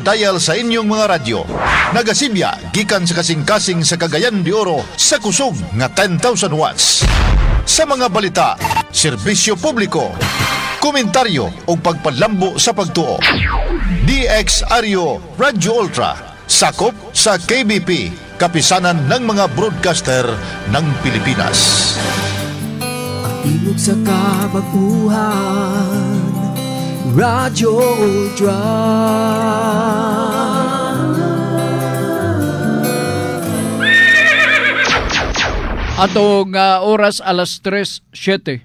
dial sa inyong mga radyo. Nagasimya gikan sa kasing-kasing sa Cagayan de Oro sa kusog nga 10,000 watts. Sa mga balita, serbisyo publiko, komentaryo o pagpalambo sa pagtuo. DXRyo Radio Ultra, sakop sa KBP, kapisanan ng mga broadcaster ng Pilipinas. Timog sa kabaguhan, Radio Ultra. Atong oras alas 3:07.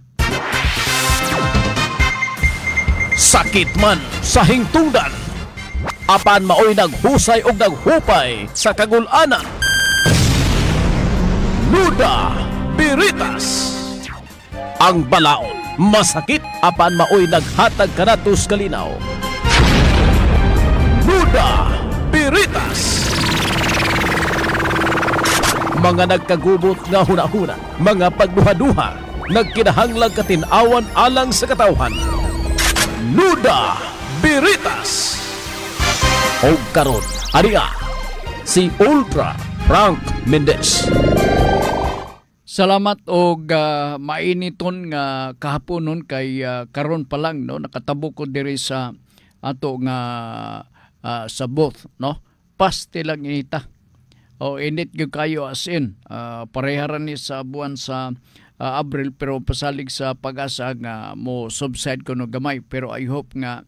Sakit man sa hingtungdan, apan maoy naghusay og naghupay sa kagul-anan. Nuda Biritas. Ang balaod masakit, apan maoy naghatag kanatos kalinaw. Nuda Biritas. Mga nagkagubot nga hunahuna, mga pagduha-duha, nagkinahanglang katinawan alang sa katawhan. Nuda Biritas. O karon, ariya, si Ultra Frank Mendez. Salamat og mainiton nga kahaponon kay karon pa lang no nakatabo ko diri sa ato nga sa booth no. Paste lang inita. O init gyud kayo as in pareha ra ni sa buwan sa Abril, pero pasalig sa pag-asa nga mo subside ko no gamay, pero I hope nga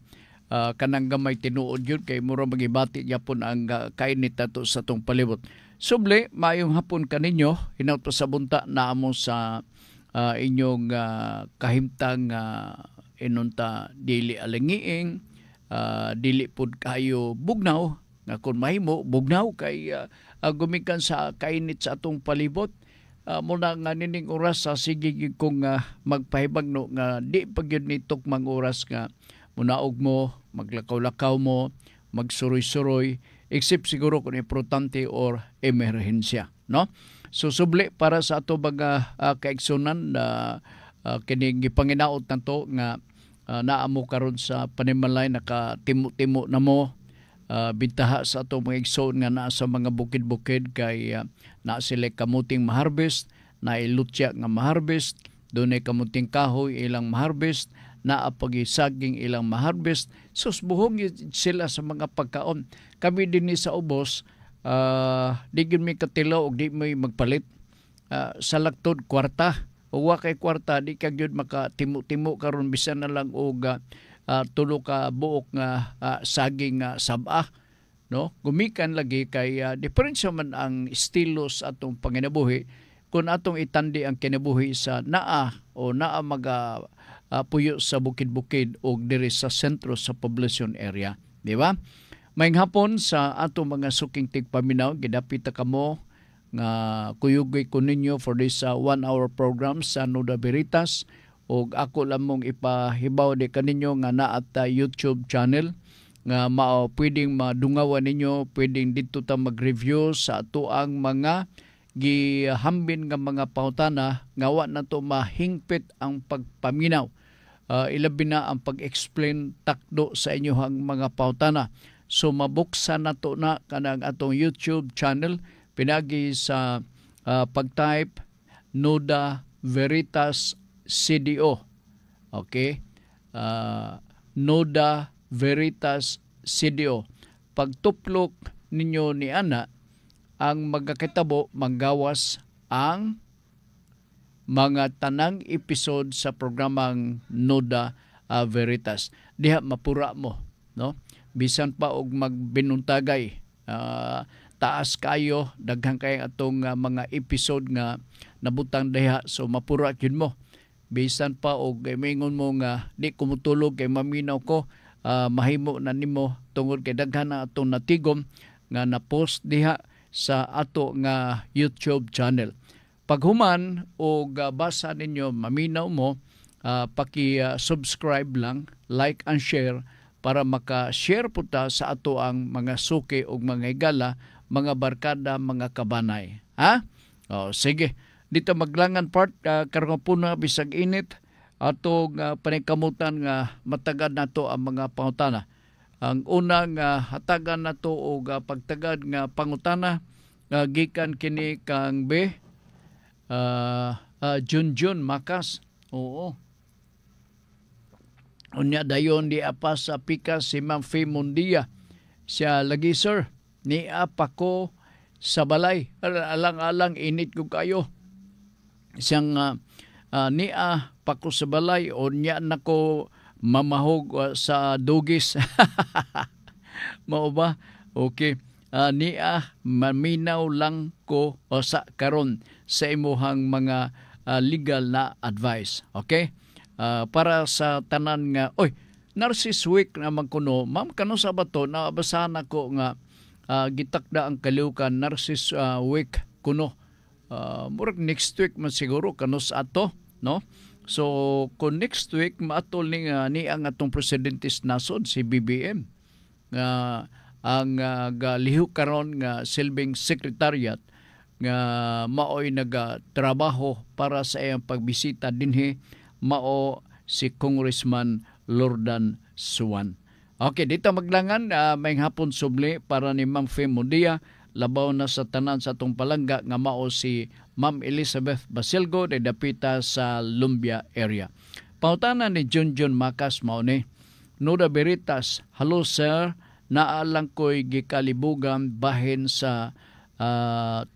kanang gamay tinuod yun kay mura magibati yapon ang kainit nato sa tong palibot. Suble maayong hapon kaninyo, hinaut pa sa bunta na amo sa inyong kahimtang inunta dili alangiing, dili pud kayo bugnaw nga kun mahimo bugnaw kay gumikan sa kainit sa atong palibot. Muna nga nining oras sa sige kong magpahibagno nga di pagyud ni tukmang oras nga munaog mo, maglakaw-lakaw mo, magsuroy-suroy, except siguro kung importante or emerhensya, no? So subli para sa ato mga kaigsunan na kining gipanginaot nato nga naamo karon sa panimalay nakatimo-timo na mo. Bintaha sa atong mga igsoon nga naa sa mga bukid-bukid kay naa sila kamuting maharvest, na ilutya nga maharvest, dunay kamuting kahoy ilang maharvest, naa pagisaging ilang maharvest. Susbuhong sila sa mga pagkaon. Kami din sa ubos, di gyud mi katilaw og di may magpalit. Sa laktod kwarta, o wa kay kwarta di ka gyud makatimo-timo karon bisan na lang og tulo ka buok nga saging sabah, no? Gumikan lagi kay diferensya man ang estilos atong panginabuhi kung atong itandi ang kinabuhi sa naa maga puyo sa bukid-bukid o diri sa sentro sa population area, di ba? Maayong hapon sa atong mga suking tigpaminaw, gidapita kamo nga kuyugoy ko ninyo for this 1-hour program sa Nuda Biritas. O ako lamong ipahibaw di kaninyo nga naa ta YouTube channel nga pwedeng madungawan ninyo, pwedeng dito ta mag-review sa ato ang mga gihambin nga mga pautana nga wa na to mahingpit ang pagpaminaw. Ilabi na ang pag-explain takdo sa inyohang mga pautana. So mabuksan na to na kanang atong YouTube channel pinagi sa pag-type Nuda Veritas CDO. Okay? Nuda Veritas CDO. Pagtuplok ninyo ni ana, ang magkakitabo manggawas ang mga tanang episode sa programang Nuda Veritas. Diha mapura mo, no? Bisan pa og magbinuntagay, taas kayo, daghang kay atong mga episode nga nabutang diha, so mapura gyud mo. Bisan pa og mingon mo nga di ko mutulog kay maminaw ko, mahimo na nimo tungod kay daghan na atong natigom nga na-post diha sa ato nga YouTube channel. Paghuman og basa ninyo maminaw mo, paki-subscribe lang, like and share para maka-share po ta sa ato ang mga suki og mga higala, mga barkada, mga kabanay. Ha? O, sige. Dito maglangan part, karong puna bisag init, atong panikamutan nga matagad nato ang mga pangutana. Ang unang hatagan nato og pagtagad nga pangutana gikan kini kang Junjun Makas. Oo. Unya dayon di apas sa pikas si Ma'am Faye Mundia. Siya lagi, sir, ni apa ko sa balay. Alang-alang init ko kayo. Siyang niya pa ko sa balay o niya na ko mamahog sa dugis. Mao ba? Okay. Niya maminaw lang ko o sa karon sa imuhang mga legal na advice. Okay? Para sa tanan nga, Narcis Week naman kuno, ma'am, kano sa bato, nabasahan ako nga gitakda ang kaliukan Narcis Week kuno. Murag next week man siguro kanos ato, no? So kung next week maatol ni ang atong presidentes nasod si BBM nga ang galihu karon nga silbing secretariat nga maoy nagatrabaho para sa iyang pagbisita dinhi mao si Congressman Lordan Suwan. Okay, dito maglangan may hapon subli para ni Ma'am Faye Mundia. Labaw na sa tanan sa atong palangga nga mao si Ma'am Elizabeth Basilgo de dapita sa Lumbia area. Pautana ni Junjun Makas mao ni Nuda Beritas, hello sir, naalang ko'y gikalibugan bahin sa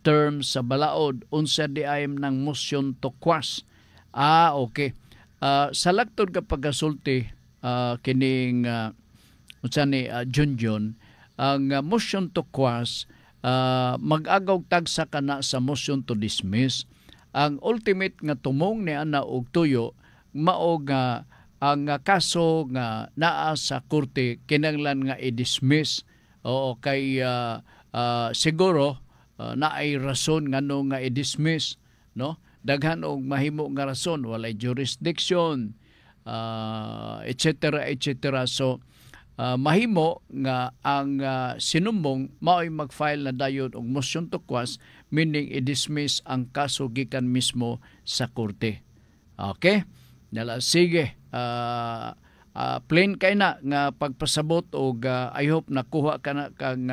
term sa balaod unsa di ayam ng motion to quash. Okay. Sa lagtod ka pagasulti kining unsa ni Junjun, ang motion to quash mag-agaw tagsa kana sa motion to dismiss. Ang ultimate nga tumong ni ana og tuyo mao nga ang kaso nga naa sa korte kinahanglan nga i-dismiss. Oo, kay siguro naay rason ngano nga i-dismiss, no? Daghan og mahimo nga rason, walay jurisdiction, etc. So mahimo nga ang sinumbong mao'y mag-file na dayon og motion to quash, meaning i-dismiss ang kaso gikan mismo sa korte. Okay? Dala sige, plain kay na nga pagpasabot og I hope nakuha ka na kang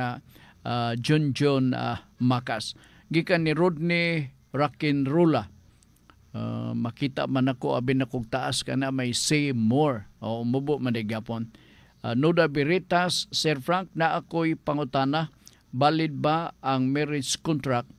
Junjun Makas. Gikan ni Rodney Rakinrula. Makita man ako abin akong taas ka na may say more. O mubo man gapon. Nuda Beritas, Sir Frank, na ako'y pangutana, valid ba ang marriage contract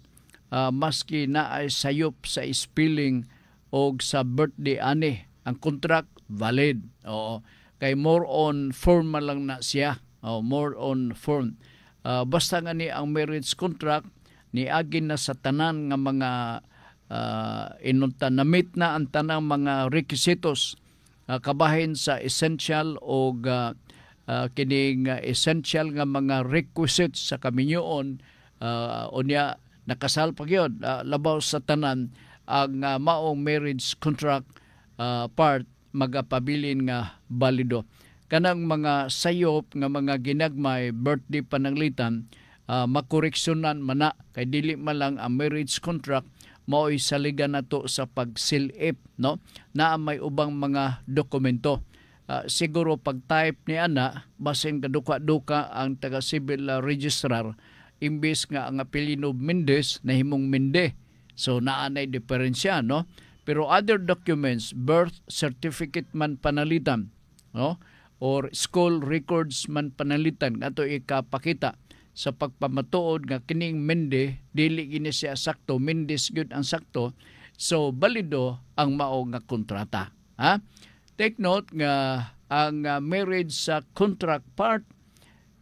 maski na ay sayop sa spelling o sa birthday ani? Ang contract valid. Oo. Kay more on form lang na siya. More on form. Basta nga ni ang marriage contract ni agin na sa tanan nga mga inunta na meet na ang tanang mga requisitos kabahin sa essential o kining essential nga mga requisites sa kaminyoon unya nakasal pa gyud labaw sa tanan ang maong marriage contract part magapabilin nga balido. Kanang mga sayop nga mga ginagmay birthday pananglitan makoreksyonan mana kay dili man lang ang marriage contract mao'y saligan nato sa pag-seal-ip, no? Na may ubang mga dokumento. Siguro pag-type ni ana, basing kaduka-duka ang taga-civil registrar, imbis nga ang apelyido Mendez na himong Mende. So naanay diferensya, no? Pero other documents, birth certificate man panalitan, no? Or school records man panalitan, ato ikapakita sa pagpamatuod nga kining Mende dili gini siya sakto, Mendes gyud ang sakto, so balido ang mao nga kontrata. Take note nga ang marriage sa contract part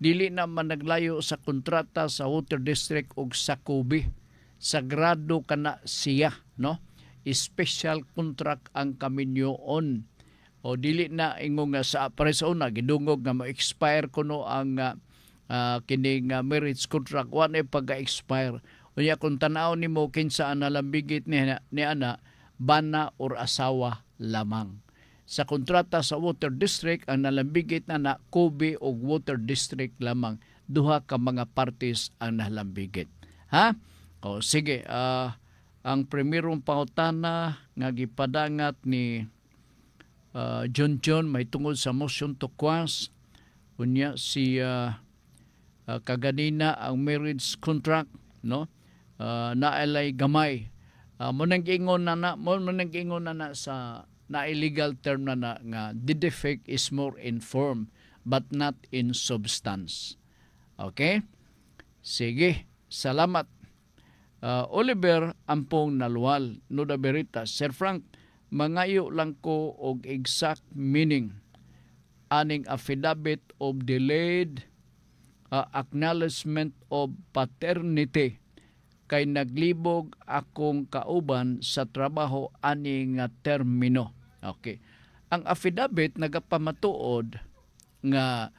dili na man naglayo sa kontrata sa Water District ug sa Kubi. Sagrado kana siya, no? Special contract ang kaminyoon. O dili na ingong sa presona gidungog nga ma-expire kuno ang kining marriage contract wa na pag-expire. Unya kung tanaw nimo kinsa ang nalambigit ni ana bana or asawa lamang. Sa kontrata sa Water District ang nalambigit na Kubi o Water District lamang, duha ka mga parties ang nalambigit. O sige, ang primerong pangutana nga gipadangat ni Junjun may tungod sa motion to quash unya si kaganina ang marriage contract, no, nailay gamay, mo nang giingon na sa na illegal term na nga the defect is more in form but not in substance. Okay, sige, salamat. Oliver Ampong Nalwal, Nuda Veritas. Sir Frank, mangayo lang ko og exact meaning aning affidavit of delayed acknowledgement of paternity kay naglibog akong kauban sa trabaho ani nga termino. Okay. Ang affidavit nagapamatuod nga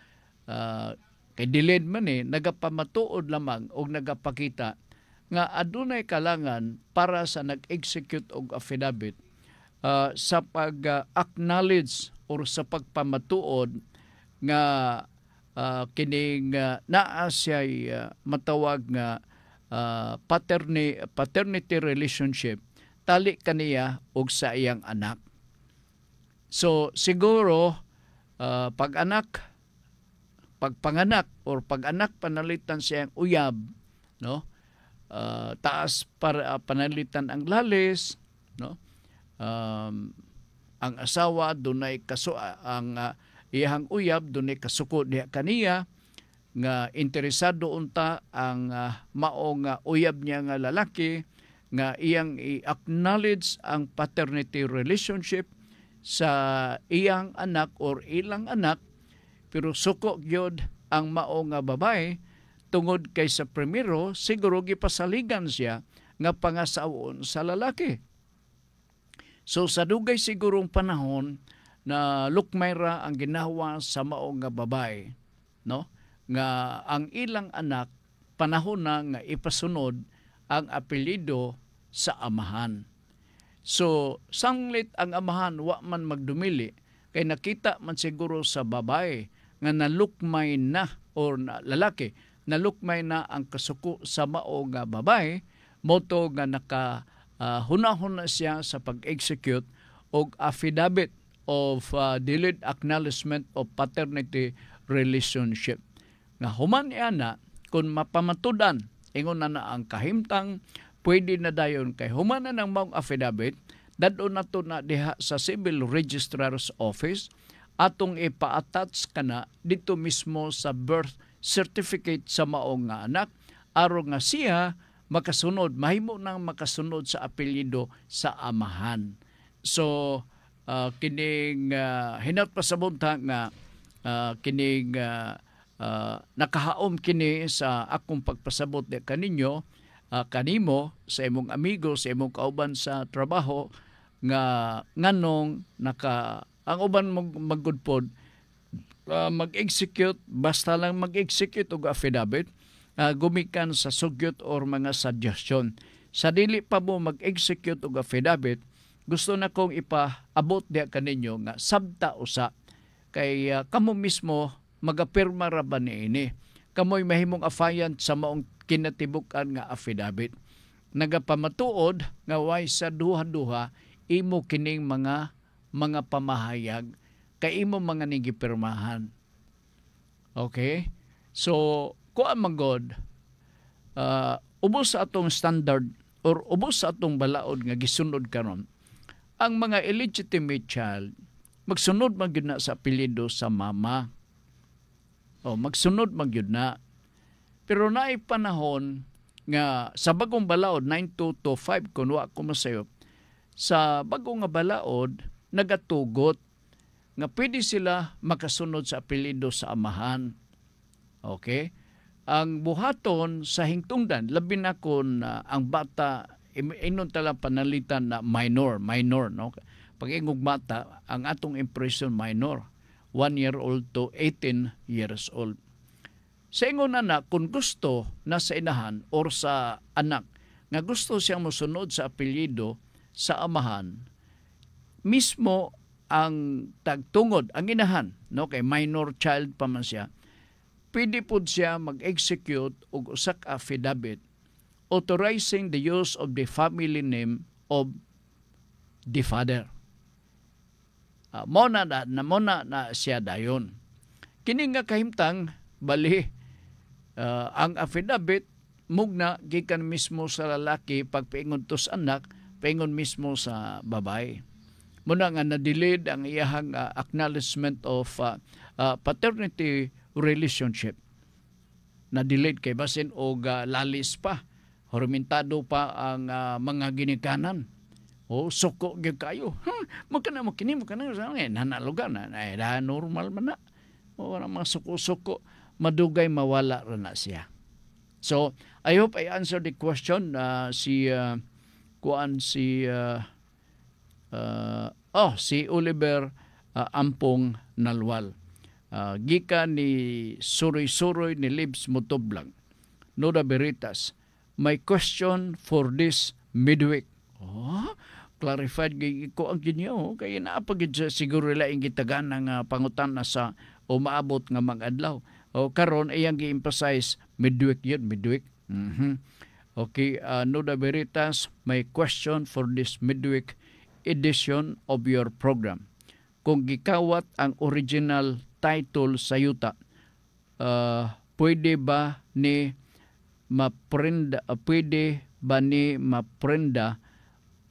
kay delayed man nagapamatuod lamang og nagapakita nga adunay kalangan para sa nag-execute og affidavit sa pag-acknowledge or sa pagpamatuod nga kining naa siya'y matawag nga paternity relationship tali kaniya og sa iyang anak. So siguro pagpanganak or pag-anak panalitan siyang uyab, no? Taas para panalitan ang lalis, no? Ang asawa dunay ang iyang uyab dunay kasuko diha kaniya nga interesado unta ang maong uyab niya nga lalaki nga iyang i-acknowledge ang paternity relationship sa iyang anak or ilang anak, pero suko gyud ang maong babae tungod kay sa primero siguro gipasaligan siya nga pangasawon sa lalaki. So sa dugay sigurong panahon na lukmayra ang ginawa sa maong babae, no? Nga ang ilang anak panahon na nga ipasunod ang apelyido sa amahan. So sanglit ang amahan wa man magdumili kay nakita man siguro sa babae nga nalukmay na or lalaki nalukmay na ang kasuko sa mao nga babae, moto nga hunahon na siya sa pag-execute og affidavit of delayed acknowledgement of paternity relationship. Nga human ana kung mapamatudan ingon na ang kahimtang pwede na dayon kay human na ng maong affidavit dadto nato na diha sa Civil Registrar's Office atong ipa-attach kana dito mismo sa birth certificate sa maong nga anak aron nga siya makasunod, mahimo nang makasunod sa apelyido sa amahan. So kining hinat pasabot nga kining nakahaom kini sa akong pagpasabot di kaninyo kanimo sa imong amigo, sa imong kauban sa trabaho nga nganong ang uban maggudpod mag-execute, basta lang mag-execute og affidavit, gumikan sa sugyot or mga suggestion. Sa dili pa mo mag-execute og affidavit, gusto na kong ipaabot diya kaninyo nga sabta usa kay kamo mismo magapirma ra ba niini. Kamoy mahimong affiant sa maong kinatibuk-an nga affidavit. Nagapamatuod nga way sa duha-duha imo kining mga pamahayag kay imo mga nigipirmahan. Okay? So, kuan magod ubos sa atong standard or ubos sa atong balaod nga gisunod karon, ang mga illegitimate child magsunod man gyud na sa apelyido sa mama. O magsunod man gyud na. Pero naay panahon nga sa bagong balaod 9225 kun wa ko masayop, sa bagong nga balaod nagatugot nga pwede sila makasunod sa apelyido sa amahan. Okay? Ang buhaton sa hingtungdan, labi na kung ang bata, inon talang panalitan na minor, no? Pag ingog bata, ang atong impression minor, 1 year old to 18 years old. Sa ingon na kung gusto na sa inahan or sa anak, nga gusto siyang musunod sa apelyido sa amahan, mismo ang tagtungod, ang inahan, no, kay minor child pa man siya, pwede po siya mag-execute og usak affidavit authorizing the use of the family name of the father. Mona na siya dayon. kini nga kahimtang bali ang affidavit mugna gikan mismo sa lalaki pagpaingon to sa anak, paingon mismo sa babae. Muna nga na-delayed ang iyahang acknowledgement of paternity relationship. Na-delayed kay basin og lalis pa. Hormentado pa ang mga ginikanan. O suko gyud kayo. Magkana mo kini magkana sa nanalugan na normal man na. O mga suko-suko madugay mawala ra na siya. So, I hope I answered the question. Si Oliver Ampong Nalwal. Gikan ni Suroy-Suroy ni Libs Motoblang. Noda Veritas, my question for this midweek. Clarified ko ang ginyo. Kaya naapagid siguro laing gitagan ng pangutan na sa umaabot nga mga adlaw. Karon iyang gi-emphasize midweek yun, midweek. Okay, Noda Veritas, my question for this midweek edition of your program. Kung gikawat ang original title sa yuta, pwede ba ni maprenda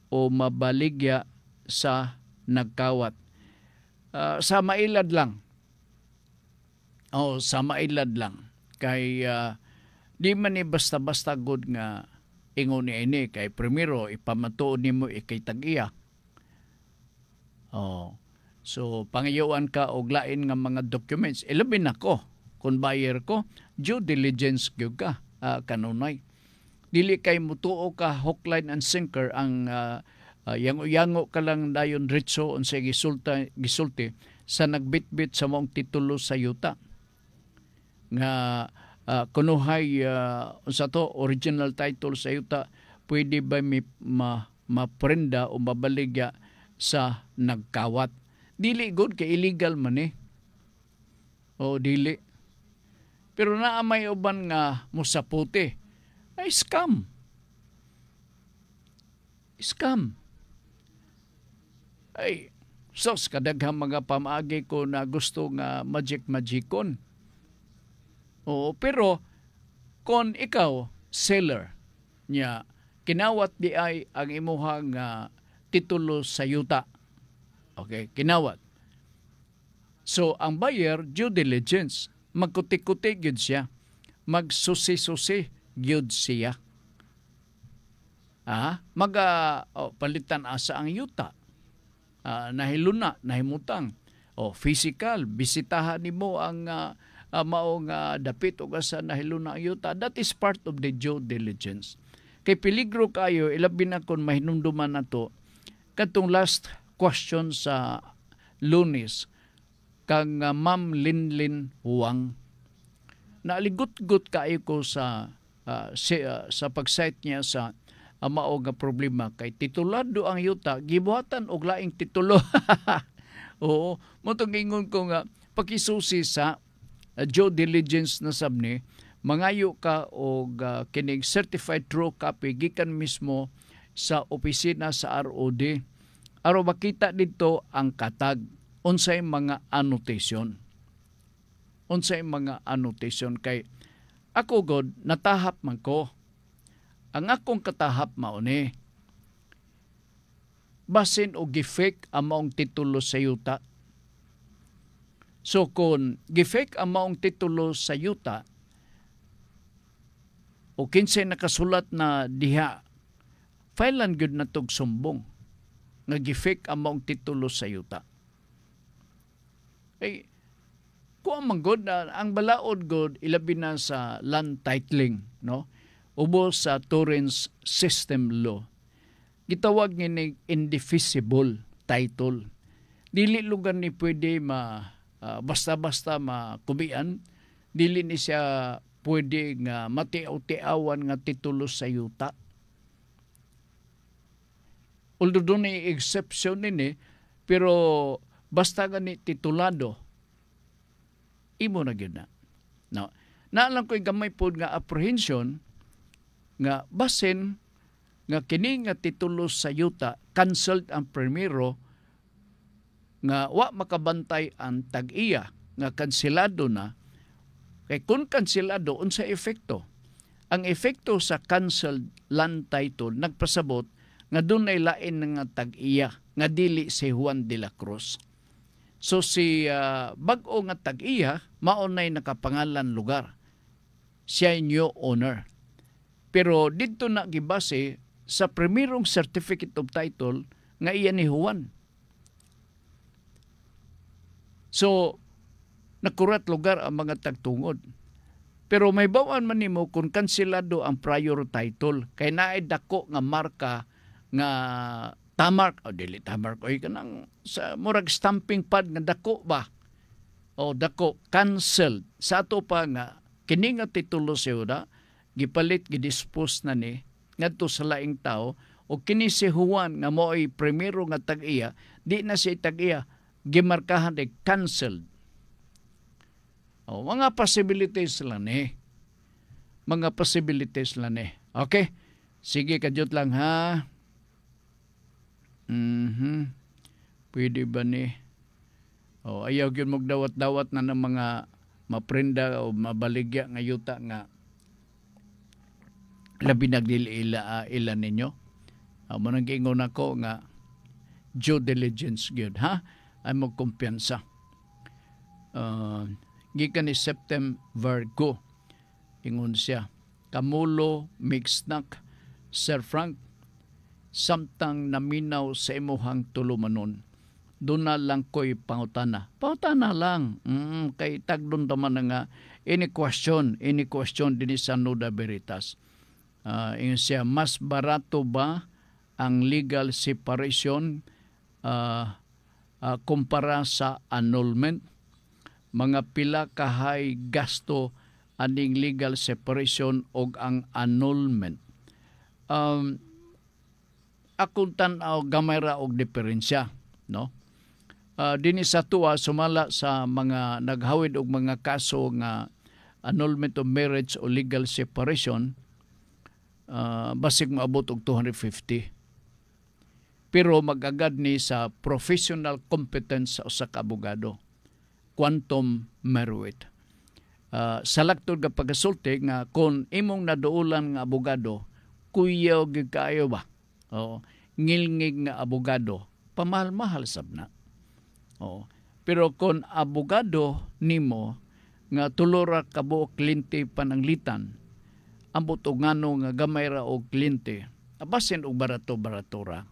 o mabaligya sa nagkawat? Sa mailad lang. Sa mailad lang. Kay di man ni basta-basta good nga ingon ni ini kay primero ipamatuod nimo ikay tag-iya. So pangayuan ka og lain nga mga documents. Ilabin ako kung buyer ko, due diligence gyud ka kanunay. Dili kay mutuo ka hook, line and sinker ang yango ka lang dayon ritso unsay gisulti sa nagbitbit sa mong titulo sa yuta. Nga kunuhay unsa to original title sa yuta, pwede ba maprenda o mabaligya sa nagkawat? Dili good kay illegal man dili. Pero naa may uban nga musaputi. Ay scam. Ay sos kadaghang mga pamaagi ko na gusto nga magikon. Pero kon ikaw seller nya kinawat di ay ang imuhang titulo sa yuta. Okay, kinawat. So, ang buyer, due diligence, magkuti-kuti gyud siya. Magsusi-susi gyud siya. Palitan asa ang yuta. Nahiluna, nahimutang. Physical, bisitahan nimo ang maong dapit o asa nahiluna ang yuta. That is part of the due diligence. Kay peligro kayo, ilabi na kung mahinumduman na to, katong last question sa Lunes kang Ma'am Linlin Huang. Naaligot-got kayo ko sa pag-cite niya sa mao nga problema kay titulado ang yuta gibuhatan og laing titulo. Oo, motong ingon ko nga pakisusi sa due diligence na sabni mangayo ka og kining certified true copy gikan mismo sa opisina sa ROD. Aron makita dito ang katag unsay mga annotation. Kay ako god natahap man ko. Ang akong katahap mao ni basin og gifake among titulo sa yuta. So kung gifake among titulo sa yuta o kinsay nakasulat na diha, filean gyud na tog sumbong nga gifake among titulo sa yuta. Kuha man god ang balaod god ilabi na sa land titling, no? Ubo sa Torrens System Law. Gitawag ni indefeasible title. Dili lugar ni pwede basta-basta makubian. Dili ni siya pwede nga matiaw-tiawan nga titulo sa yuta. Although doon ay exception nini, pero basta gani titulado, imo na gyud na. No. Naalam ko gamay pod nga apprehension nga basin nga kini nga titulo sa yuta cancelled ang primero nga wa makabantay ang tag-iya nga kanselado na, kay kung kanselado, unsa efekto? Ang efekto sa canceled land title nagpasabot nga dunay lain nga tag-iya nga dili si Juan de la Cruz. So si bag-o nga tag-iya maunay nakapangalan lugar. Siya new owner. Pero dito na gibase sa primerong certificate of title nga iya ni Juan. So nakurat lugar ang mga tagtungod. Pero may bawaan man nimo kung kanselado ang prior title kay naay dako nga marka nga tamark o dili tamark oy kanang sa murag stamping pad nga dako ba o dako canceled sa ato pa nga kini nga titulo siya gipalit gidispose na ni ngadto sa laing tao o kini si Juan nga mo'y primero nga tag-iya di na siya tag-iya gimarkahan de canceled. O, mga possibilities lang eh. Mga possibilities lang eh. Okay? Sige, kadyot lang ha. Pwede ba ni? O, ayaw yun magdawat-dawat na ng mga maprenda o mabaligya nga yuta nga labi nagdili ila ninyo. Manang giingon ako nga due diligence gyud ha. Ay mo kumpiyansa. Gikan ni September go. Ingon siya. Kamulo, Mixnak, Sir Frank, samtang naminaw sa imuhang tulumanon. Doon na lang ko'y pangutana. Pangutana lang. Kay tagdon naman nga, any question din sa Nuda Veritas. Ingon siya, mas barato ba ang legal separation kumpara sa annulment? Mga pila kahay gasto aning legal separation og ang annulment. Akong tan-aw gamay ra og diferensya, no? Dinhi sa tuwa sumala sa mga naghawid og mga kaso nga annulment of marriage o legal separation, basig maabot og 250. Pero mag-agad ni sa professional competence sa usa ka abogado. Quantum meruit. Sa laktod ka pagasulti nga kung imong naduulan nga abogado, kuyaw gyud kaayo ba? Ngilngig nga abogado, pamahal-mahal sab na. Pero kung abogado nimo nga tulora ka buok kliyente pananglitan, ambot og ngano nga gamay ra og kliyente, basin og barato-baratora.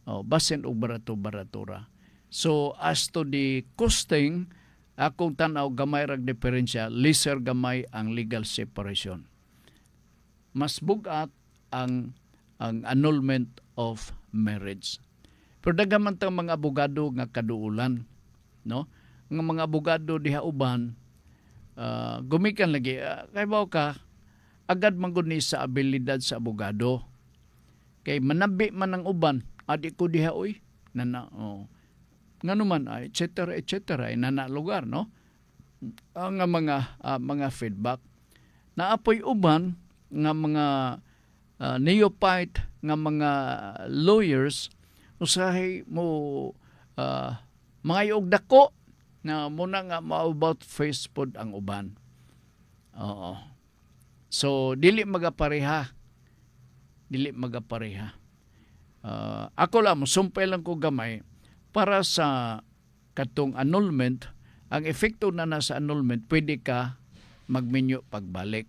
Basin og barato-baratora. So as to the costing, akong tanaw gamay rag diferensya, lesser gamay ang legal separation. Mas bugat ang annulment of marriage. Pero daghan tang mga abogado nga kaduulan, no? Nga mga abogado diha uban gumikan lagi kay baw ka agad manggod ni sa abilidad sa abogado. Kay manabi man ang uban, adi ko diha oy nana nganuman ay etc. ay nana lugar, no? Ang mga feedback naapoy uban nga mga neophyte nga mga lawyers usahay mo mga og dako na muna nga about face pod ang uban. So dili magapareha. Ako lang sumpay lang ko gamay para sa katong annulment. Ang epekto na nasa annulment, pwede ka magminyo pagbalik.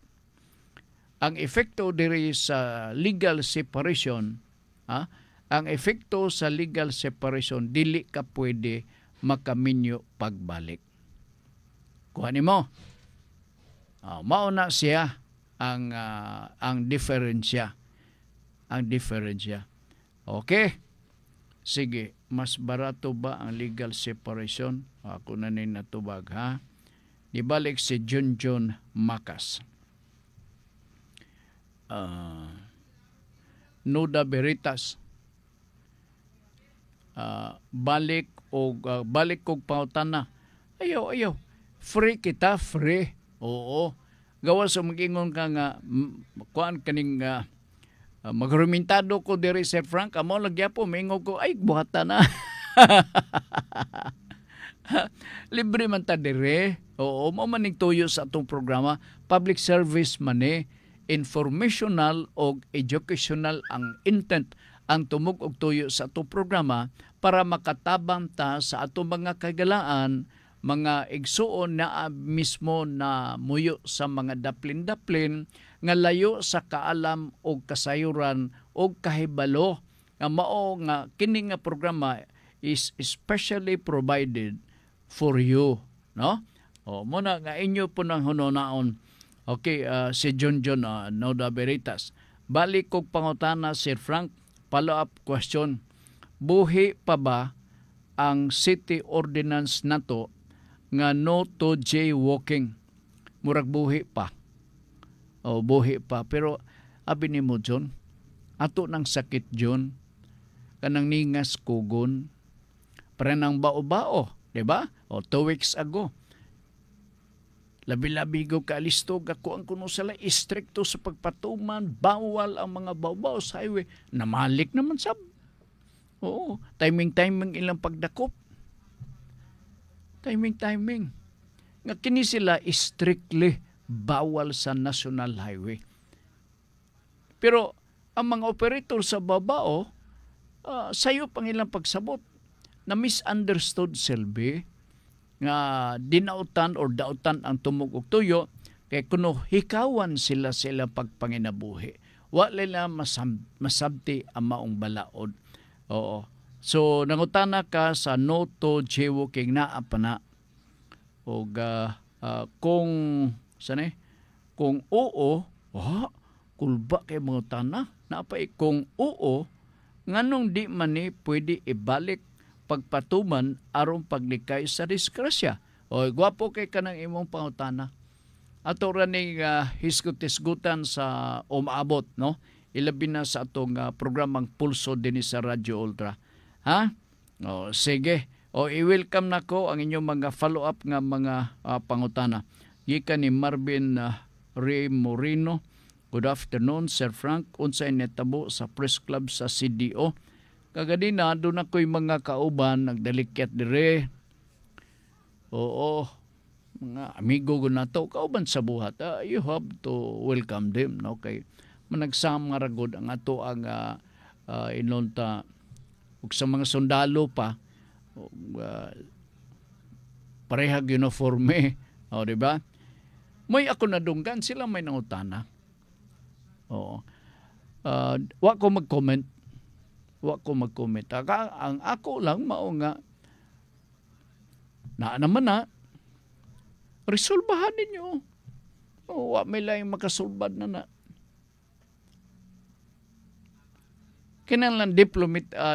Ang epekto diri sa legal separation, ang epekto sa legal separation, dili ka pwede makaminyo pagbalik. Kuhanin mo. Mauna siya ang diferensya. Okay? Sige, mas barato ba ang legal separation? Ako na natubag, ha? Dibalik si Junjun Makas. Nuda Veritas. Balik kog pautana. Ayaw. Free kita, free. Oo. Gawa sa mag-ingon ka nga, kuan kaning magrumentado ko diri Sir Frank, amo lagya po, mingo ko, ay, buhata na. Libre man ta dire. Oo, mao man ning tuyo sa atong programa, public service man informational o educational ang intent ang tumog og tuyo sa atong programa para makatabang ta sa atong mga kagalaan, mga igsuon na mismo na muyo sa mga daplin-daplin nga layo sa kaalam o kasayuran o kahibalo nga mao nga kini nga programa is especially provided for you, no? O mo na nga inyo po nang hunonaon. Okay, si John Noda Veritas. Balik kog pangutana, Sir Frank, follow-up question. Buhi pa ba ang city ordinance nato nga no to jaywalking? Murag buhi pa. O buhi pa. Pero abi ni mo, John, ato ng sakit, John, kanang ningas kugon, para nang bao-bao, di ba? O 2 weeks ago, labi-labi ko kaalistog ako ang kuno sila istrikto sa pagpatuman, bawal ang mga baw-baw sa highway. Namalik naman sab. Oo, timing ilang pagdakop. Timing. Nga kini sila strictly bawal sa national highway. Pero ang mga operator sa babao, sayo pang ilang pagsabot na misunderstood, Selby, nga dinautan or dautan ang tumog og tuyo kay kuno hikawan sila pagpanginabuhi. Wa nila masabti ang maong balaod. Oo. So nangutana ka sa no to jaywalking na apana. Og kung oo, kulba kay mga tana na pa kung oo nganong di man ni pwede ibalik pagpatuman aron paglikay sa disgrasya. O gwapo kay kanang imong pangutana. Ato ra ning hisgot-hisgutan sa umaabot, no? Ilabi na sa atong programang Pulso dinhi sa Radyo Ultra. Ha? O sige. O i-welcome nako ang inyong mga follow-up nga mga pangutana. Gikan ni Marvin Ray Moreno. Good afternoon, Sir Frank. Unsay netabo sa press club sa CDO? Kagadina, doon ako'y mga kauban, nagdalikyat dire. Oo, mga amigo ko na to, kauban sa buhat. You have to welcome them, no? Kay managsama ragod ang ato ang inonta. Ug sa mga sundalo pa, parehag uniforme, di ba? May ako nadunggan, sila may nangutana. Oo. Wa ko mag-comment. Ang ako lang mao nga na naman resolbahan ninyo. Wa may lang makasulbad na. Kinahanglan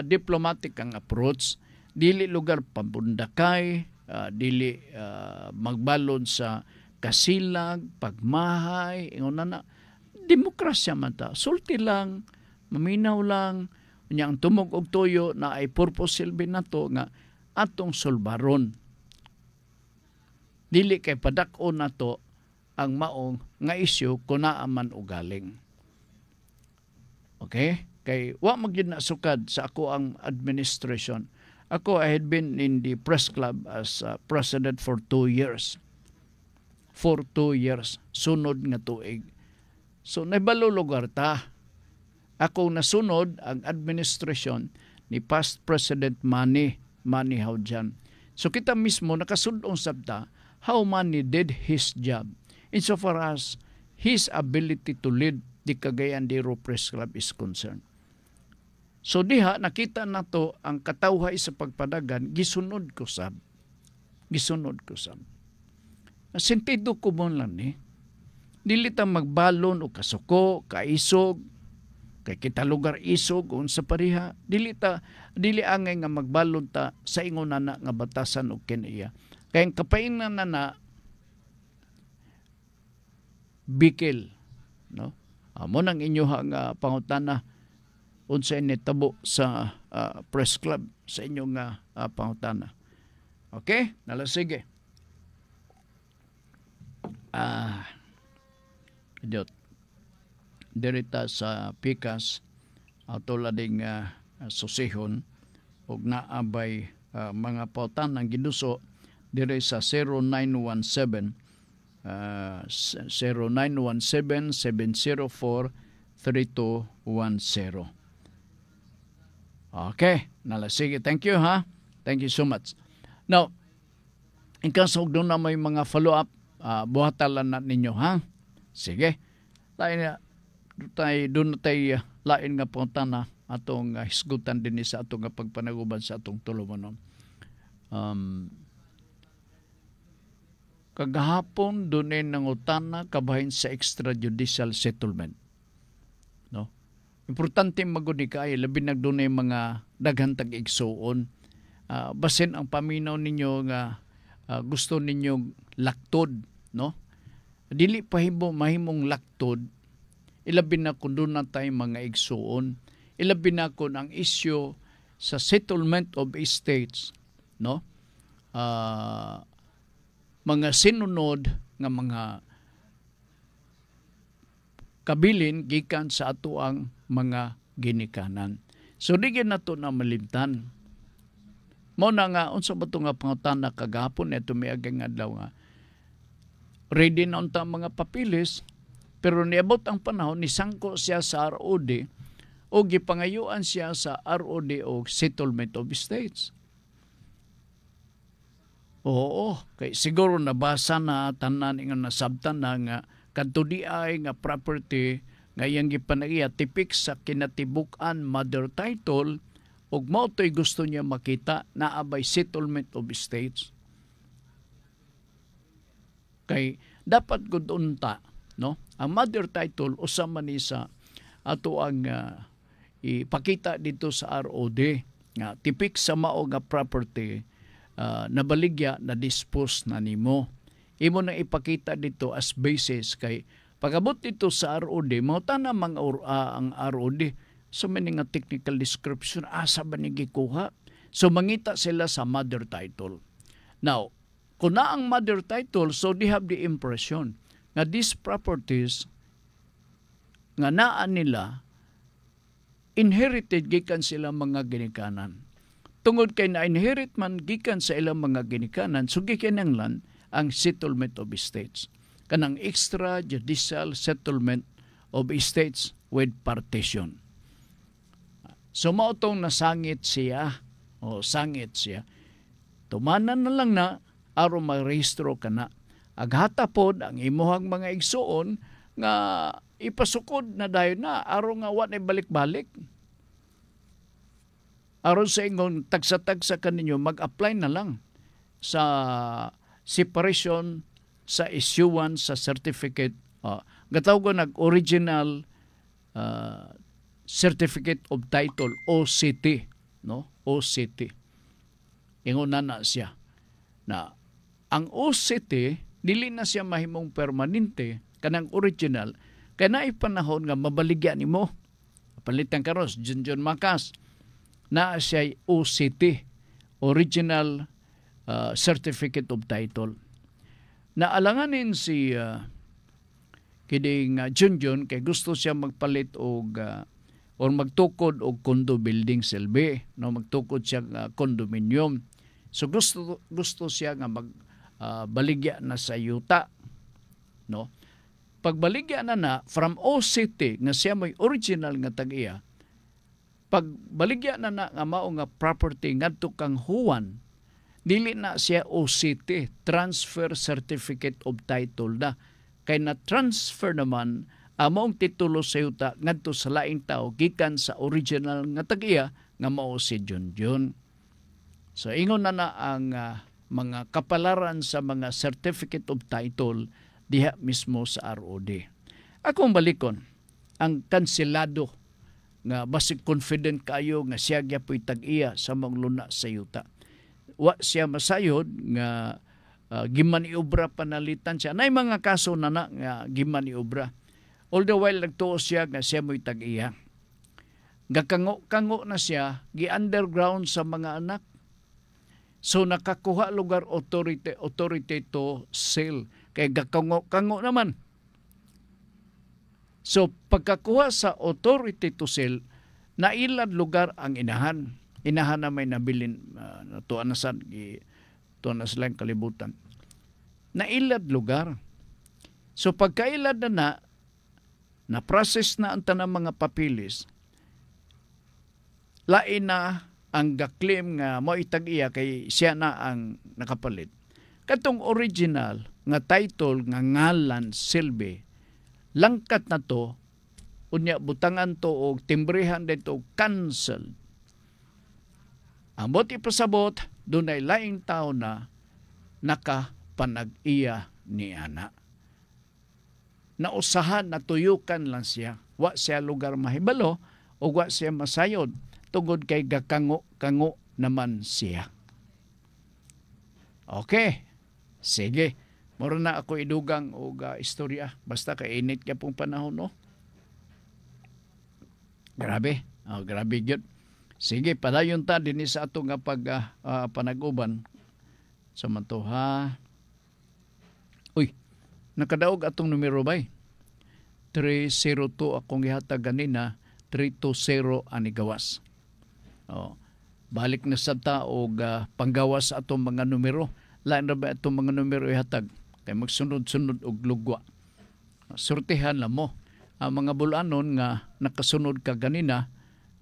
diplomatic ang approach. Dili lugar pambundakay, dili magbalon sa kasilag, pagmahay, ingon na demokrasya man ta. Sulti lang, maminaw lang. Ang tumog og tuyo na ay purpose silbi nato nga atong sulbaron. Dili kay padak-on nato ang maong nga isyu kung naaman ugaling. Okay? Kay wa magyud na sukad sa ako ang administration. Ako, I had been in the press club as president for 2 years. For 2 years. Sunod nga tuig. So, naibalo lugar ta. Ako nasunod ang administrasyon ni past President Manny Haujan. So kita mismo nakasudong sabta how Manny did his job insofar as his ability to lead the Cagayan de Oro Press Club is concerned. So diha nakita nato ang katawhay sa pagpadagan gisunod ko sab. Sentido ko mo lang ni. Dili ta magbalon o kasuko, kaisog, kay kita lugar isog unsa pariha, dili angay nga magbalon ta sa ingon na nga batasan og kiniya. Kay ang kapaingnan na bikil, no? Amo nang inyoha nga pangutana unsa netabo sa press club sa inyong pangutana. Okay? Nalasige. Idiot. Dirita sa Pikas tulad ding susihon og naabay mga pautan ng giduso dire sa 0917 0917-704-3210. Okay, sige, thank you ha. Thank you so much. Now, in case doon na may mga follow-up, buhatalan na ninyo ha. Sige. Doon tayo lain nga punta na atong hisgutan din sa atong pagpanaguban sa atong tulumanon. Kagahapon doon ay nangutana kabahin sa extrajudicial settlement. No? Importante maguni kay labi nagdunay mga daghan tag-igsuon. Basin ang paminaw ninyo nga gusto ninyong laktod, no? Dili mahimong laktod. Ilabi na kun doon na tayo mga igsuon. Ilabi na kun ang issue sa settlement of estates, no? Mga sinunod nga mga kabilin gikan sa atoang mga ginikanan. So digin nato na malimtan. Mo na nga unsa ba nga pangutana kagahapon eto may agang adlaw nga ready na unta mga papilis pero niabot ang panahon ni sangko siya sa ROD o gipangayuan siya sa ROD o settlement of estates. Oo, kay siguro nabasa na tanan nga nasabtan na nga kadto di ay nga property nga iyang gipanagiya tipik sa kinatibuk-an mother title ug mao to'y gusto niya makita na abay settlement of estates. Kay dapat gud unta, no? Ang mother title usama ni sa ato ang ipakita dito sa ROD nga tipik sa mao nga property nabaligya na dispose na nimo. Imo na ipakita dito as basis kay pagabot dito sa ROD mao tana mga ang ROD so may nga technical description asa ba ni gikuha. So mangita sila sa mother title. Now, kung na ang mother title, so they have the impression na these properties nga naa nila inherited gikan sila mga ginikanan. Tungod kay na-inherit man gikan sa ilang mga ginikanan, so gikinanglan ang settlement of estates. Kanang extrajudicial settlement of estates with partition. So mao tong nasangit siya o sangit siya. Tumanan na lang na aron marehistro kana. Aghata pod ang imuhang mga igsuon nga ipasukod na dayon na aron nga wa na balik-balik. Aron sa ingon tagsa-tagsa kaninyo mag-apply na lang sa separation sa issuance sa certificate. Gatawag nag-original Certificate of Title, OCT, no? OCT. Ingon na siya na ang OCT dili na siya mahimong permanente kanang original kay naay panahon nga mabaligya nimo. Palitan karos Junjun Makas na siya OCT, Original Certificate of Title. Naalanganin si kining Junjun kay gusto siya magpalit og or magtukod og condo building selbe, no, magtukod siya condominium. So gusto siya nga baligya na sa yuta, no. Pagbaligya na from OCT nga siya may original nga tag-iya, pagbaligya na nga mao nga property ngadto kang huwan, dili na siya OCT, Transfer Certificate of Title na. Kay na transfer naman among titulo sa yuta ngadto sa laing tao gikan sa original nga tag-iya nga mao si Junjun. So ingon na ang mga kapalaran sa mga certificate of title diha mismo sa ROD. Akong balikon ang kanselado nga basig confident kayo nga siya gyapon tag-iya sa mga luna sa yuta. Wa siya masayod nga gimaniobra panalitan siya. Nay mga kaso na nga gimaniobra. All the while nagtuo siya nga siya mo'y tag-iya. Gakango na siya, gi-underground sa mga anak. So nakakuha lugar authority to sell. Kaya gakango naman. So pagkakuha sa authority to sell, nailad lugar ang inahan. Inahan na may nabilin, natuan na sad, to na silang kalibutan. Nailad lugar. So pagkailad na process na ang tanang mga papilis, lain na ang gaklaim nga mo itag-iya kay siya na ang nakapalit. Katong original nga title nga ngalan silbi, langkat na to, unya butangan to og timbrehan dito cancel. Ambot ipasabot, dunay laing tao na nakapanag-iya ni ana. Nausahan, natuyukan lang siya. Wa siya lugar mahibalo o wa siya masayod. Tungod kay gakango-kango naman siya. Okay. Sige. Mura na ako idugang o istorya. Basta kainit ka pong panahon, no? Grabe. Grabe yun. Sige, padayon ta din sa ato nga panag-uban. Samantoha. Uy, nakadaog atong numero bay. 302 akong ihatag ganina, 320 ani gawas. Balik na sa taog panggawas atong mga numero. Lain na ba atong mga numero ihatag? Kay magsunod-sunod og lugwa. Sortihan lang mo. Ang mga bulanon nga nakasunod ka ganina,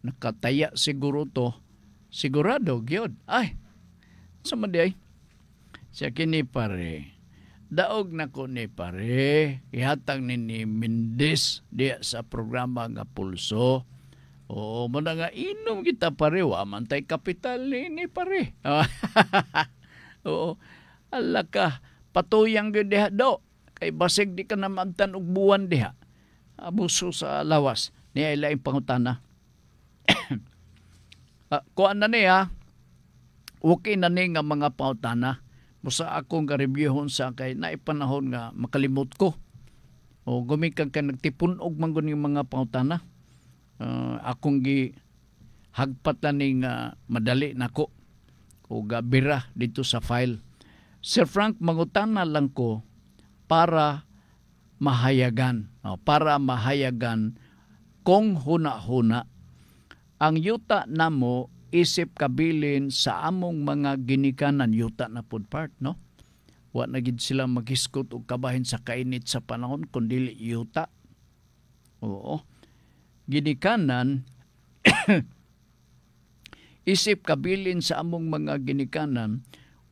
nakataya siguro to, sigurado, gyud. Ay, samadi ay. Siya kini pare. Daog na ko ni pare. Ihatag ni Mendes diya sa programa nga Pulso. Oo, muna nga inom kita pare. Wa man tay kapital ni pare. Oo, ala ka. Patuyang gyud diha do. Kay basig di ka na maabtan og buwan diha. Abuso sa lawas. Niya ilaing pangutana. Kuan na niya. Okay na ni nga mga pangutana. Musa akong ka-reviewon sa kay naipanahon nga makalimot ko. O gumikag ka nagtipon og manggon yung mga pangutana. Akong hagpat na ning madali nako. O bira dito sa file. Sir Frank, mangutana lang ko para mahayagan. Para mahayagan kung huna-huna. Ang yuta namo isip kabilin sa among mga ginikanan yuta na pud part, no? Wa na gid sila maghiskot og kabahin sa kainit sa panahon kundi yuta. Oo. Ginikanan isip kabilin sa among mga ginikanan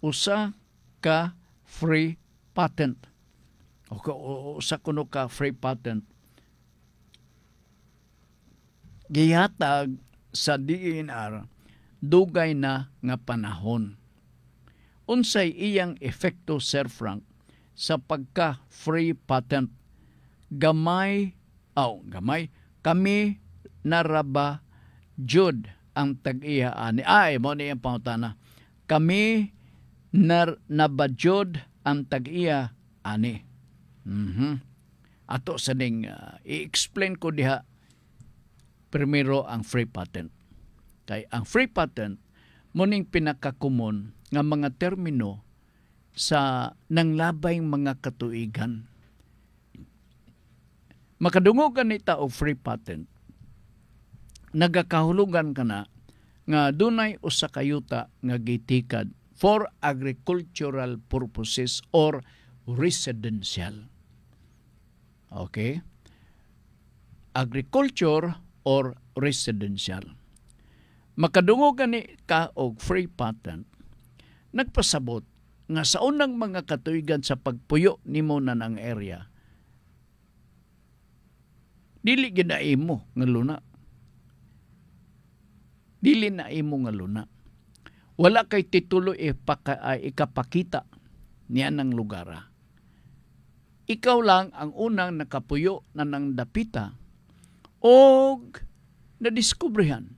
usa ka free patent. O sa kuno ka free patent. Gihatag sa DNR dugay na nga panahon. Unsay iyang efekto, Sir Frank, sa pagka free patent? Gamay, kami naraba jud ang tag-iya ani. Ay, mo ni ang pangutana. Kami nabajud ang tag-iya ani. Ato sa ning i-explain ko diha primero ang free patent. Kay ang free patent muning pinakakumon nga mga termino sa nanglabay mga katuigan. Makadungogan nita og free patent. Nagakahulugan kana nga dunay usa ka yuta nga gitikad for agricultural purposes or residential. Okay? Agriculture or residential. Makadungogan ni ka og free patent. Nagpasabot nga sa unang mga katuigan sa pagpuyo nimo na ng area, dili ginaimo nga luna. Dili na imo nga luna. Wala kay titulo ikapakita niya ng lugar. Ikaw lang ang unang nakapuyo na ng dapita o nadiskubrehan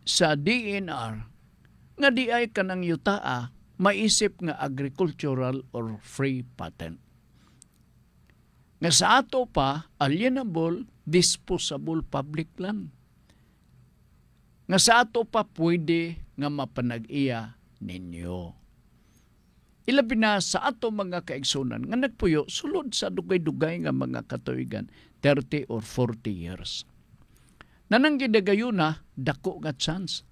sa DNR nga di ay kanang yutaa maisip nga agricultural or free patent. Nga sa ato pa, alienable, disposable public land. Nga sa ato pa pwede nga mapanag-iya ninyo. Ilabi na sa ato mga kaigsunan nga nagpuyo sulod sa dugay-dugay nga mga katuigan 30 or 40 years. Nanang gidagayuna dako nga chance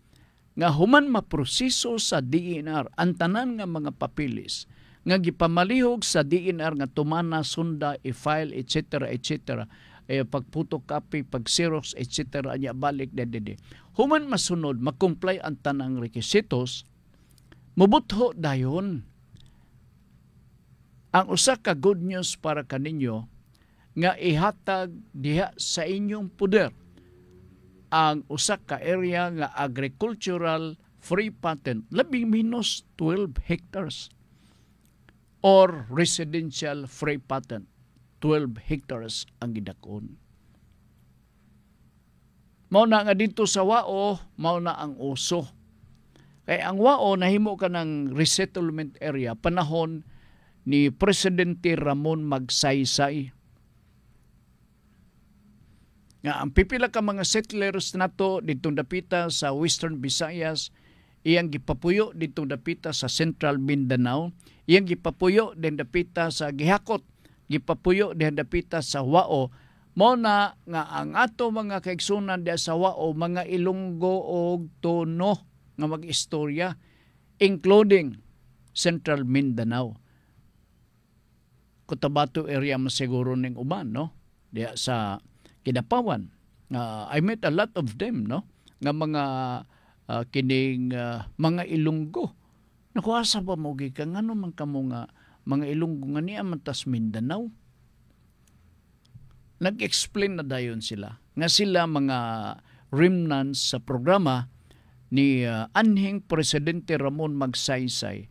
nga human maproseso sa DNR ang tanan nga mga papilis nga gipamalihog sa DNR nga tumana, sunda, i-file, etc., etc., pag-photocopy, pag-xerox, etc., anya balik, dede. Human masunod, makomply ang tanang requisitos, mubutho dayon. Ang usa ka good news para kaninyo nga ihatag diha sa inyong poder ang usa ka area nga agricultural free patent labing minus 12 hectares or residential free patent 12 hectares ang gidakon. Mao na nga dito sa Wao, mao na ang uso. Kay ang Wao nahimo ka ng resettlement area panahon ni Presidente Ramon Magsaysay. Nga ang pipila ka mga settlers nato ditong dapita sa Western Visayas, iyang gipapuyo ditong dapita sa Central Mindanao, iyang gipapuyo din dapita sa Gihakot, gipapuyo din dapita sa Wao. Mao na nga ang ato mga kaigsunan diya sa Wao, mga Ilonggo og Tono nga mag-istorya, including Central Mindanao. Cotabato area masiguro ning uban, no? Diya sa Kidapawan. I met a lot of them, no? Nga mga kining mga Ilonggo. Nakuasa ba mo gikan ngano man kamo nga mga Ilonggo nga niya mantas Mindanao? Nag-explain na dayon sila. Nga sila mga remnants sa programa ni anhing Presidente Ramon Magsaysay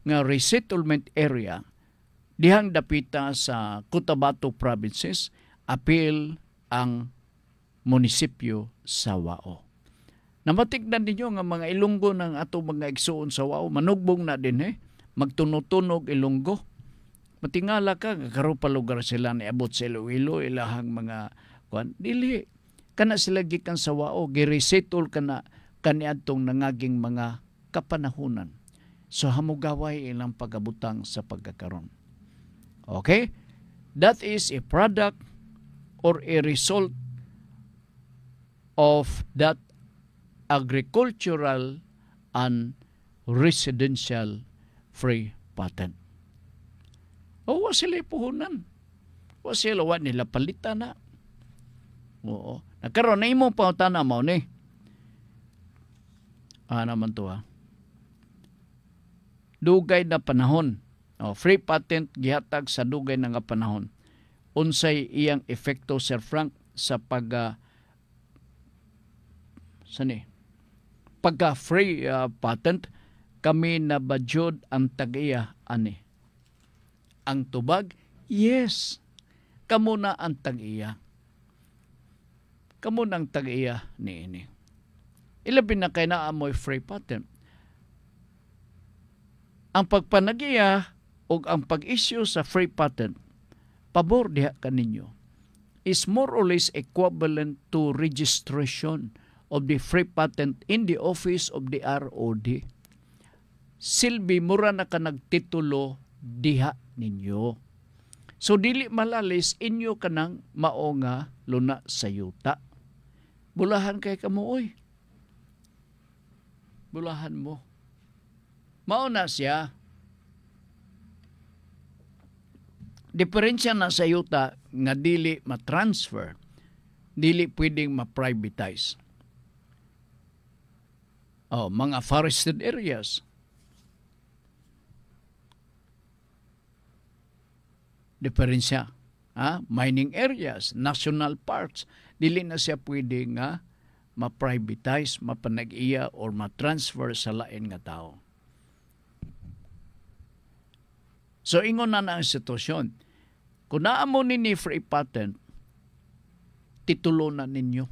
nga resettlement area dihang dapita sa Cotabato provinces, apil ang munisipyo sa Wao. Namatignan ninyo nga mga Ilonggo ng ato mga igsuon sa Wao, manugbong na din magtunog-tunog Ilonggo. Matingala ka, karo pa lugar sila ni abot sa Iloilo, ilahang mga kuan. Dili, kana sila gikan sa Wao, giresettle kana kaniadtong nangaging mga kapanahunan. So hamugaway ilang pagabutang sa pagkakaron. Okay? That is a product or a result of that agricultural and residential free patent. O, wa sila ipuhunan. Wa sila, wa nila palitan na. Oo. Nagkaroon na imong pangutana mo ni. Naman to Dugay na panahon. Free patent gihatag sa dugay na nga panahon. Unsay iyang epekto, Sir Frank, sa pagka-free patent, kami na badyod ang tag-iya ani. Ang tubag, yes, kamo na ang tag-iya. Kamo na ang tag-iya ni ini. Ilabin na kay na amoy free patent. Ang pagpanagiya o ang pag-issue sa free patent, pabor diha kaninyo, is more or less equivalent to registration of the free patent in the office of the ROD. Silbi mura na ka nagtitulo diha ninyo. So dili malalis inyo kanang mao nga luna sa yuta. Bulahan kay kamo oy. Bulahan mo. Mao na siya. Diferensya na sa yuta nga dili ma-transfer, dili pwedeng ma-privatize. Mga forested areas. Diferensya. Mining areas, national parks, dili na siya pwedeng ma-privatize, mapanag-iya or ma-transfer sa lain nga tao. So ingon na ang sitwasyon. Kung naamo ni free patent, titulo na ninyo.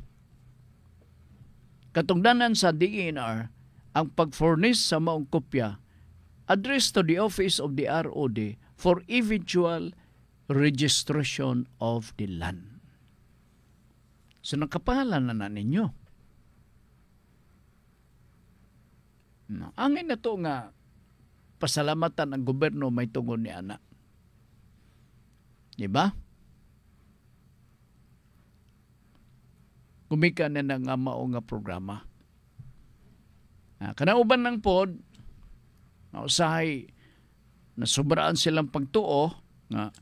Katungdanan sa DNR, ang pag-furnish sa maong kopya, address to the office of the ROD for eventual registration of the land. So nakapangalan na ninyo. Angin na to nga pasalamatan ang gobyerno may tungod ni anak. Diba? Kumika na nga mao nga programa. Kanauban ng pod, usahay na sobraan silang pagtuo, nga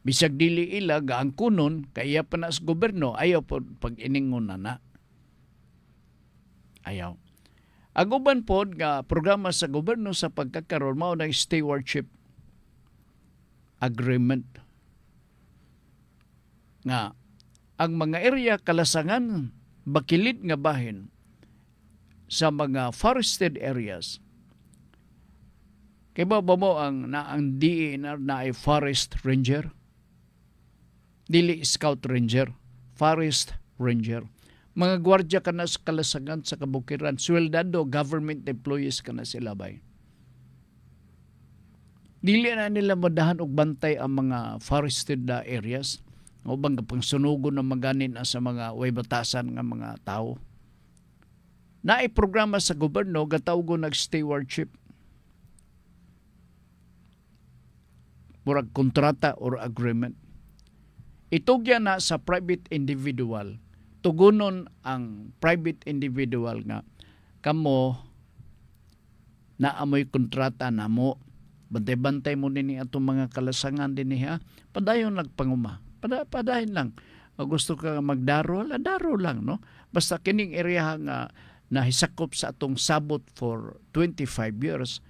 bisag dili ila gaang kunon, kaya pa na sa gobyerno, ayaw po pag-iningon na. Ayaw. Aguban pod nga programa sa gobyerno sa pagkakaroon mao ng stewardship agreement nga ang mga area kalasangan bakilid nga bahin sa mga forested areas kay ba mo ang DENR na ay forest ranger, dili scout ranger, forest ranger. Mga gwardya ka na sa kalasangan sa kabukiran, sweldado, government employees ka na sila bay. Dili na nila madahan og bantay ang mga forested areas, o bang pangsunugon ng maganin sa mga way batasan nga mga tao. Naay programa sa gobyerno gatawgo nag stewardship. Murag kontrata or agreement. Itugya na sa private individual. Tugunon ang private individual nga kamo na amoy kontrata namo, bantay-bantay mo din atong mga kalasangan din niya, padayon nagpanguma, padayon lang. Gusto ka magdaro, daro lang, no? Basta kining area nga nahisakop sa atong sabot for 25 years,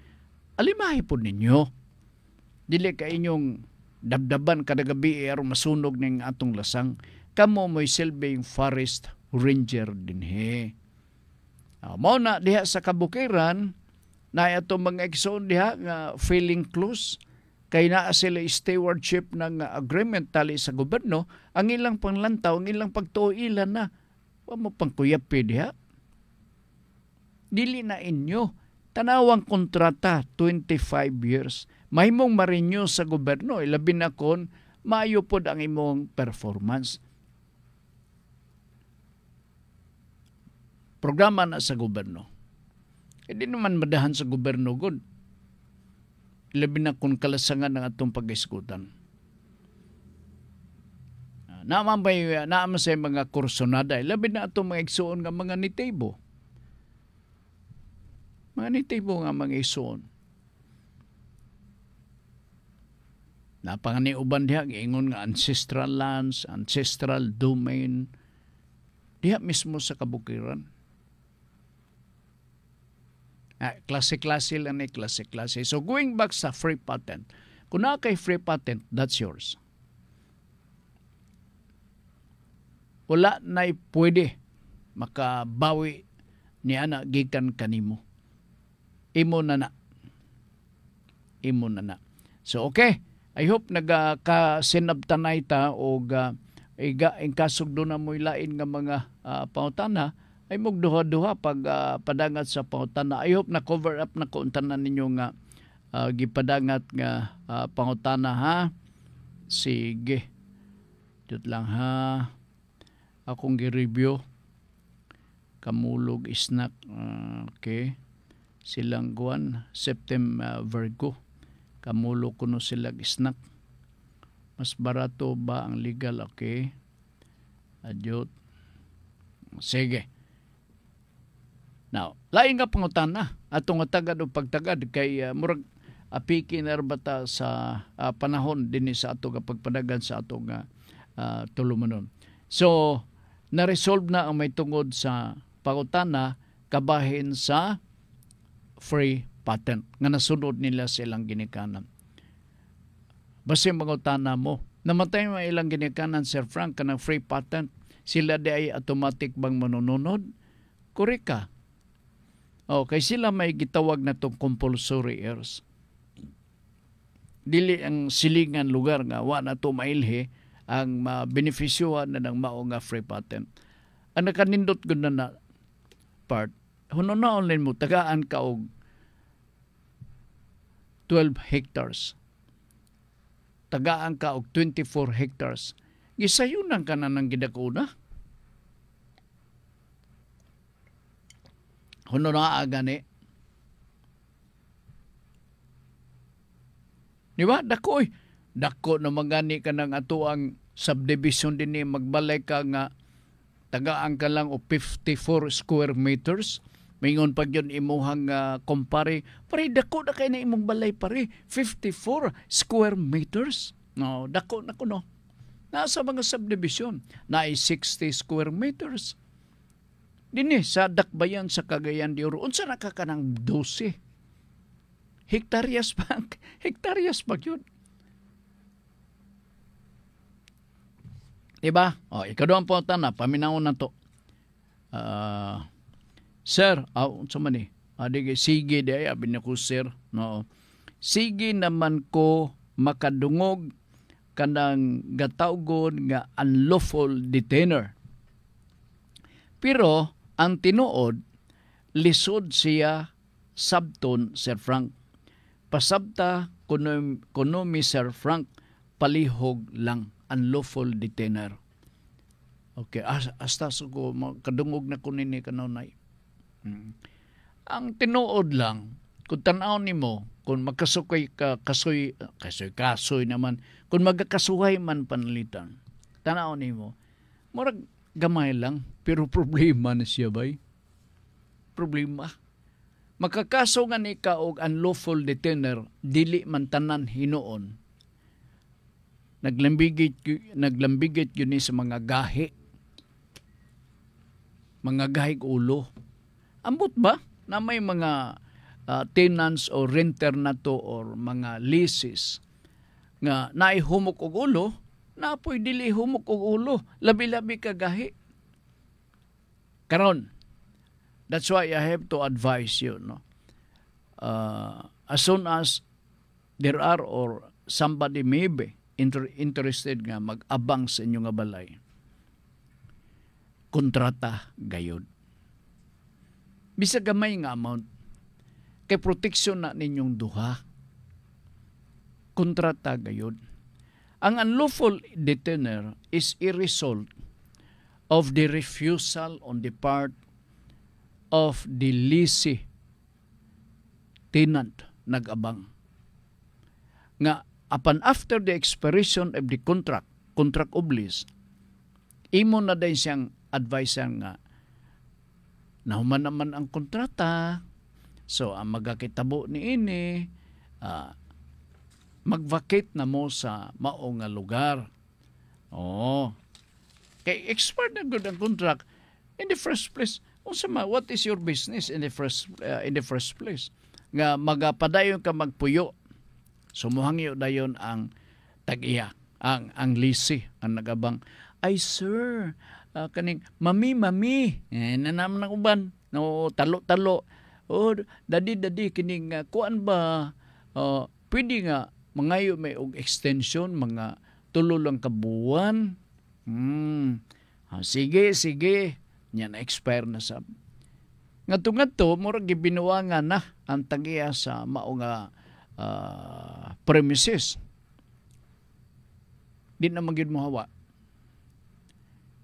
alimahi po ninyo. Dili ka inyong dabdaban kada gabi aron masunog ning atong lasang. Kamo mo'y silbing forest ranger din he. Mao na diha sa kabukiran, na ito mga igsoon diha nga feeling close, kay naa sila stewardship ng agreement tali sa gobyerno, ang ilang panglantaw, ang ilang pagtuilan na, wa mo pangkuyapi diha. Dili na inyo, tanawang kontrata, 25 years. Mahimong ma-renew sa gobyerno, ilabi na kon, maayo pod ang imong performance. Programa na sa gobyerno. Hindi naman madahan sa gobyerno good. Labi na kung kalasangan ng atong pag-iskutan. Naaman sa mga kursonada, labi na atong mga igsuon nga mga nitibo. Mga nitibo nga mga igsuon. Napangani-uban diha, ingon nga ancestral lands, ancestral domain, diha mismo sa kabukiran. Klase-klase lang klase-klase. So going back sa free patent, kung na kay free patent, that's yours. Wala na'y pwede makabawi ni ana gikan kanimo. Imo na na. So okay, I hope nagakasinabtanay ta o ang kasugdo na mo'y lain nga mga pangutana, ay magduha-duha pag padangat sa pangutana. I hope na cover up na kuuntanan ninyo nga gipadangat nga pangutana ha. Sige. Dito lang ha. Akong gi-review. Kamulog isnak. Okay. Silang guwan. September Virgo. Kamulog kuno silang isnak. Mas barato ba ang legal? Okay. Adyot. Sige. Now, lain nga pangutana atong tagad o pagtagad kay murag apiki na bata sa panahon din sa ato nga pagpadagan sa ato nga tulumanon. So, na-resolve na ang may tungod sa pangutana kabahin sa free patent nga nasunod nila sa ilang ginikanan. Basta pangutana mo, namatay mo ilang ginikanan, Sir Frank, kanang free patent, sila di ay automatic bang manununod? Correct ka. Kay sila may gitawag na itong compulsory heirs. Dili ang silingan lugar nga wa na ito mailhe ang benefisyuhan na ng mao nga free patent. Ang nakanindot ko na part, hunon mo, tagaan ka og 12 hectares. Tagaan ka og 24 hectares. Gisayunan ka na ng gidakuna. Huno na gani. Di ba? Dako na magani ka ng ato ang subdivision din ni magbalay ka nga tagaan ka lang o 54 square meters. Mingon pag yun imuhang kumpare, pare dako na kayo na imong balay pare, 54 square meters. No, dako na kuno. Nasa mga subdivision, na 60 square meters. Dini sa dakbayan sa Cagayan de Oro, unsa nakakanang 12 hektaryas pa, hektaryas pa yun. Diba? O, ikaduang po na, paminawon na to. Sir, unsa man ni? Sige di ay, abin ko sir. No. Sige naman ko makadungog kanang gatawgon nga unlawful detainer. Pero, ang tinuod, lisod siya sabton, Sir Frank. Pasabta kuno Sir Frank, palihog lang, unlawful detainer. Okay, hasta ko kadungog na kunin ni kanunay. Ang tinuod lang, kung tanaw nimo, kung magkasukoy kasoy naman, kung magkakasuhay man panalitan, tanaw nimo, murag gamay lang, pero problema na siya bay. Problema. Makakaso nga ni ka og unlawful detainer, dili man tanan hinuon. Naglambigit yun sa mga gahi. Mga gahig ulo. Ambot ba na may mga tenants o renter na to or mga leases nga naihumok og ulo, napoy dili humok og ulo, labi-labi ka gahi. Karon, that's why I have to advise you, no? As soon as there are or somebody may be interested nga mag-abang sa inyo nga balay, kontrata gayod. Bisa gamay nga amount, kay proteksyon na ninyong duha. Kontrata gayod. Ang unlawful detainer is a result of the refusal on the part of the leasee tenant nag-abang. Nga, upon after the expiration of the contract of lease, imo na din siyang advisor nga, nahuman naman ang kontrata, so ang magakitabo ni ini, mag-vacate na mo sa mao nga lugar. Kay expired na good ang contract in the first place. What is your business in the first place? Nga magapadayon ka magpuyo. Sumuhangyo dayon ang tag-iya, ang leasee, ang nagabang. Ay sir, kaning mami, nanam ng uban, no, talo. Dadi, kining kuan ba, pwede nga, mangayo may og extension, mga 3 lang kabuwan. Sige. Nya na-expire na sab. Ngadto, murag gibinuwangan na ang tag-iya sa mao nga premises. Di na magid mo hawa.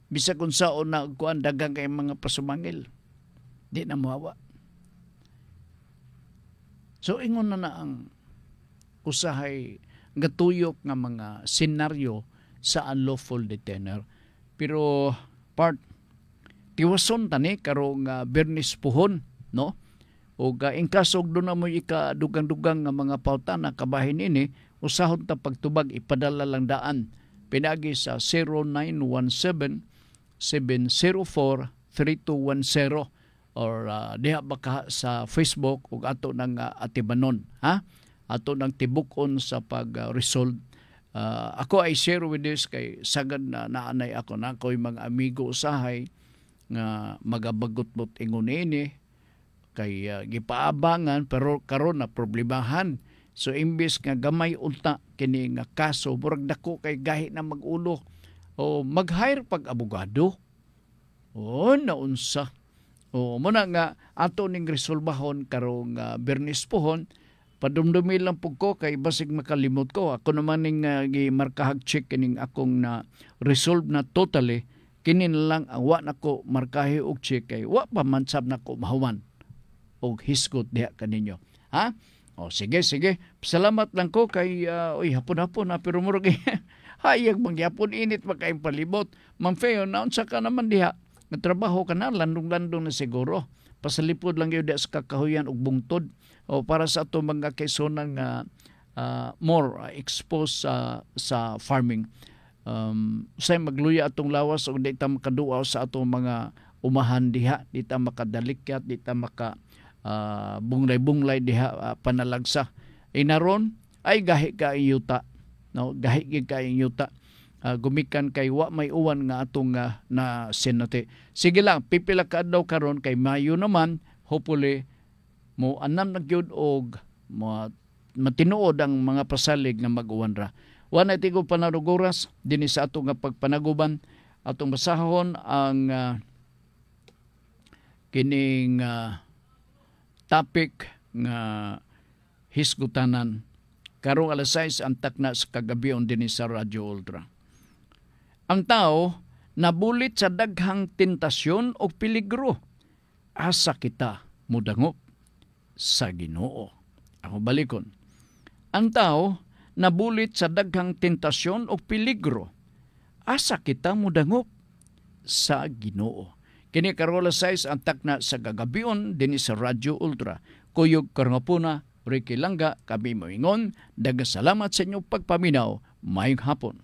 Bisa kung saan na kuan dagang kay mga pasumangil. Di na mo hawa. So ingon na ang usahay gatuyok nga mga senaryo sa unlawful detainer. Pero tiwason tani karong Bernis Puhon, no? O ingkasog doon na mo ikadugang-dugang nga mga pauta na kabahin ini, usahon ta pagtubag ipadala lang daan. Pinagi sa 0917-704-3210 or diha baka sa Facebook ug ato ng atibanon, ha? Ato ng tibukon sa pag-resolve. Ako ay share with this kay sagad na naanay ako na ako'y mga amigo usahay nga magabagot-bot ingon ini kay gipaabangan pero karon na problemahan. So imbes nga gamay unta kini nga kaso murag dako kay gahi na mag-ulo o mag-hire pag abogado. Naunsa. Muna nga ato ning resolbahon karong Bernis Puhon. Padumdumi lang po ko kay basig makalimot ko. Ako naman ning gimarkahag check kining akong na resolve na totally. Kinin lang ang wa nako markahe og check kay wa pa man sab nako mahuman og hisgot diha kaninyo. Ha? Sige. Salamat lang ko kay hapon-hapon na pero murag hayag mangyapon init magkaing palibot. Ma'am Feo, naunsa ka naman diha? Nagtrabaho ka na, landong-landong na siguro. pasalipod lang yun sa kakahuyan ug bungtod o para sa ato mga Quezonang more exposed sa farming. Say magluya atong lawas ug di ta makaduaw sa atong mga umahan diha, di ta makadalikyat, di ta maka bunglay-bunglay diha panalagsa. Inaron ay gahi ka yuta, no, gahi ka yuta. Gumikan kay wa may uwan nga atong na sinati. Sige lang, pipila ka daw karon kay Mayo naman, hopefully mo anam na gyud og matinuod ang mga pasalig nga mag-uwan ra. Wa na tigo panaruguras dinhi sa ato nga pagpanaguban, atong basahon ang kining topic nga hisgutanan karong alas 6 ang takna sa kagabion dinhi sa Radyo Ultra. Ang tao nabulit sa daghang tentasyon o peligro. Asa kita mudangop sa Ginoo. Ako balikon. Ang tao nabulit sa daghang tentasyon o peligro. Asa kita mudangop sa Ginoo. Kini karon alas 6 ang takna sa kagabion dinhi sa Radyo Ultra. Kuyog karangapuna, Ricky Langga, kami moingon, daghang salamat sa inyong pagpaminaw. Mayong hapon.